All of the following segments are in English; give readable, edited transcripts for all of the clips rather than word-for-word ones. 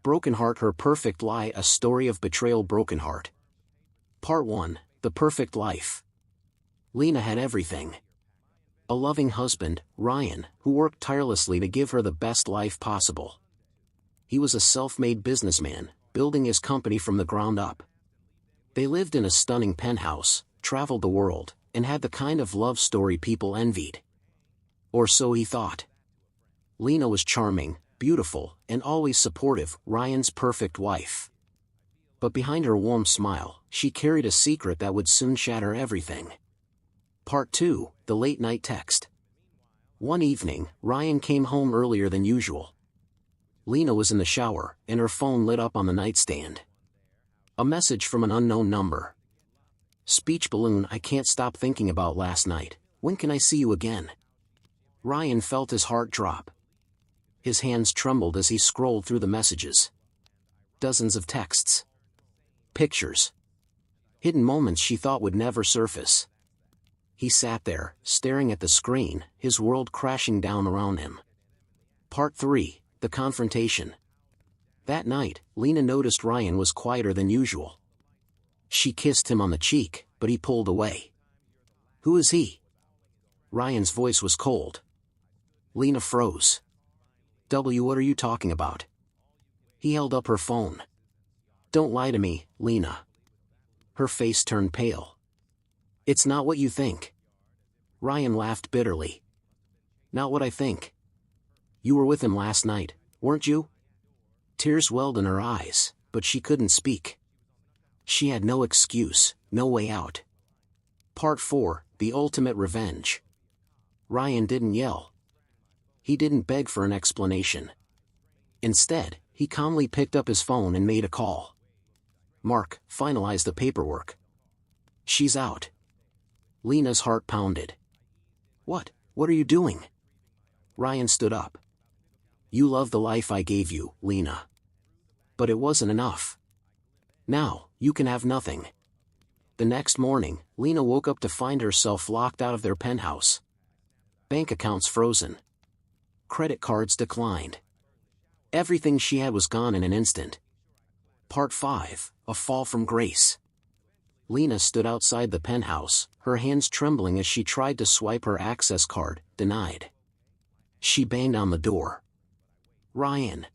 Broken Heart, Her Perfect Lie, A Story of Betrayal. Broken Heart. Part 1, The Perfect Life. Lena had everything. A loving husband, Ryan, who worked tirelessly to give her the best life possible. He was a self-made businessman, building his company from the ground up. They lived in a stunning penthouse, traveled the world, and had the kind of love story people envied. Or so he thought. Lena was charming, beautiful, and always supportive, Ryan's perfect wife. But behind her warm smile, she carried a secret that would soon shatter everything. Part 2, The Late Night Text. One evening, Ryan came home earlier than usual. Lena was in the shower, and her phone lit up on the nightstand. A message from an unknown number. Speech balloon, I can't stop thinking about last night. When can I see you again? Ryan felt his heart drop. His hands trembled as he scrolled through the messages. Dozens of texts. Pictures. Hidden moments she thought would never surface. He sat there, staring at the screen, his world crashing down around him. Part 3, The Confrontation. That night, Lena noticed Ryan was quieter than usual. She kissed him on the cheek, but he pulled away. Who is he? Ryan's voice was cold. Lena froze. What are you talking about? He held up her phone. Don't lie to me, Lena. Her face turned pale. It's not what you think. Ryan laughed bitterly. Not what I think. You were with him last night, weren't you? Tears welled in her eyes, but she couldn't speak. She had no excuse, no way out. Part 4, The Ultimate Revenge. Ryan didn't yell. He didn't beg for an explanation. Instead, he calmly picked up his phone and made a call. Mark, finalize the paperwork. She's out. Lena's heart pounded. What are you doing? Ryan stood up. You love the life I gave you, Lena. But it wasn't enough. Now, you can have nothing. The next morning, Lena woke up to find herself locked out of their penthouse. Bank accounts frozen. Credit cards declined. Everything she had was gone in an instant. Part 5, A Fall from Grace. Lena stood outside the penthouse, her hands trembling as she tried to swipe her access card, denied. She banged on the door. Ryan.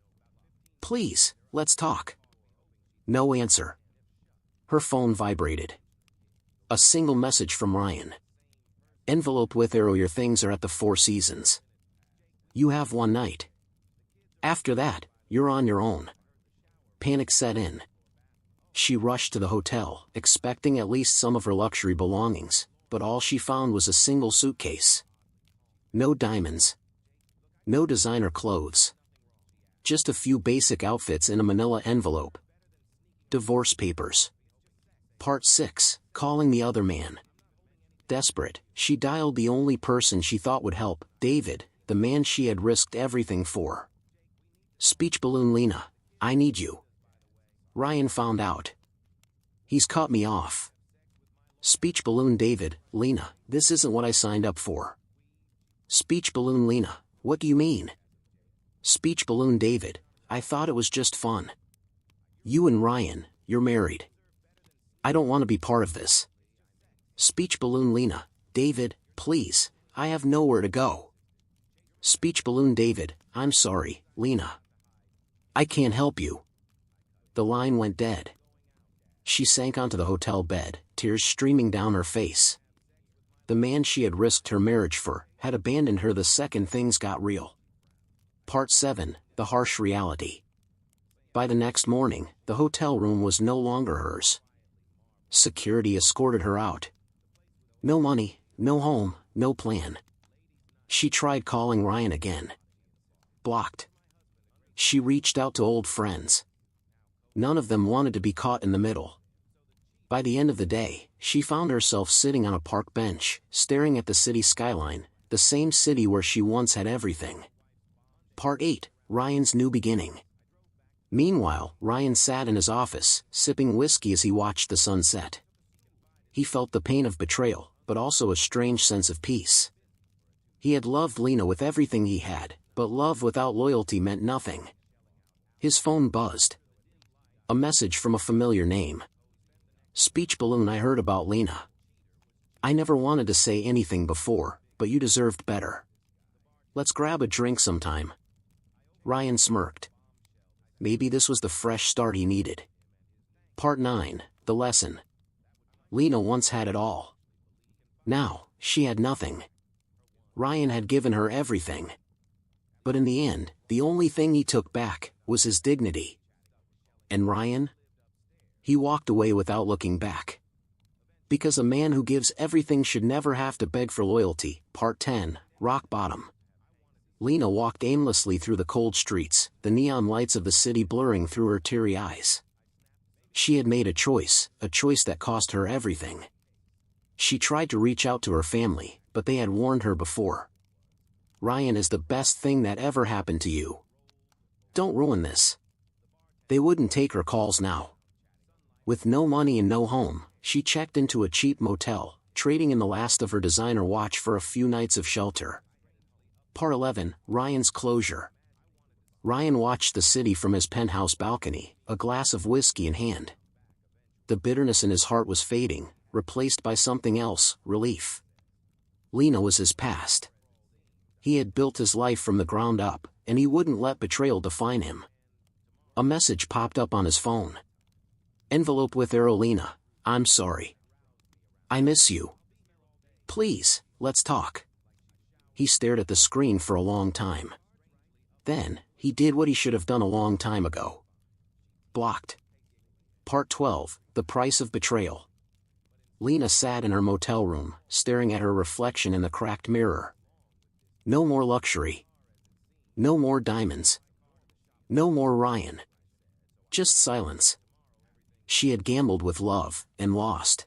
Please, let's talk. No answer. Her phone vibrated. A single message from Ryan. Envelope with arrow, your things are at the Four Seasons. You have one night. After that, you're on your own. Panic set in. She rushed to the hotel, expecting at least some of her luxury belongings, but all she found was a single suitcase. No diamonds. No designer clothes. Just a few basic outfits in a manila envelope. Divorce papers. Part 6, Calling the Other Man. Desperate, she dialed the only person she thought would help, David, the man she had risked everything for. Speech balloon, Lena, I need you. Ryan found out. He's cut me off. Speech balloon, David, Lena, this isn't what I signed up for. Speech balloon, Lena, what do you mean? Speech balloon, David, I thought it was just fun. You and Ryan, you're married. I don't want to be part of this. Speech balloon, Lena, David, please, I have nowhere to go. Speech balloon, David, I'm sorry, Lena. I can't help you. The line went dead. She sank onto the hotel bed, tears streaming down her face. The man she had risked her marriage for had abandoned her the second things got real. Part 7, The Harsh Reality. By the next morning, the hotel room was no longer hers. Security escorted her out. No money, no home, no plan. She tried calling Ryan again. Blocked. She reached out to old friends. None of them wanted to be caught in the middle. By the end of the day, she found herself sitting on a park bench, staring at the city skyline, the same city where she once had everything. Part 8, Ryan's New Beginning. Meanwhile, Ryan sat in his office, sipping whiskey as he watched the sun set. He felt the pain of betrayal, but also a strange sense of peace. He had loved Lena with everything he had, but love without loyalty meant nothing. His phone buzzed. A message from a familiar name. Speech balloon. I heard about Lena. I never wanted to say anything before, but you deserved better. Let's grab a drink sometime. Ryan smirked. Maybe this was the fresh start he needed. Part 9, The Lesson. Lena once had it all. Now, she had nothing. Ryan had given her everything. But in the end, the only thing he took back was his dignity. And Ryan? He walked away without looking back. Because a man who gives everything should never have to beg for loyalty. Part 10, Rock Bottom. Lena walked aimlessly through the cold streets, the neon lights of the city blurring through her teary eyes. She had made a choice that cost her everything. She tried to reach out to her family, but they had warned her before. Ryan is the best thing that ever happened to you. Don't ruin this. They wouldn't take her calls now. With no money and no home, she checked into a cheap motel, trading in the last of her designer watch for a few nights of shelter. Part 11, Ryan's Closure. Ryan watched the city from his penthouse balcony, a glass of whiskey in hand. The bitterness in his heart was fading, replaced by something else, relief. Lena was his past. He had built his life from the ground up, and he wouldn't let betrayal define him. A message popped up on his phone. Envelope with arrow. Lena, I'm sorry. I miss you. Please, let's talk. He stared at the screen for a long time. Then, he did what he should have done a long time ago. Blocked. Part 12, The Price of Betrayal. Lena sat in her motel room, staring at her reflection in the cracked mirror. No more luxury. No more diamonds. No more Ryan. Just silence. She had gambled with love, and lost.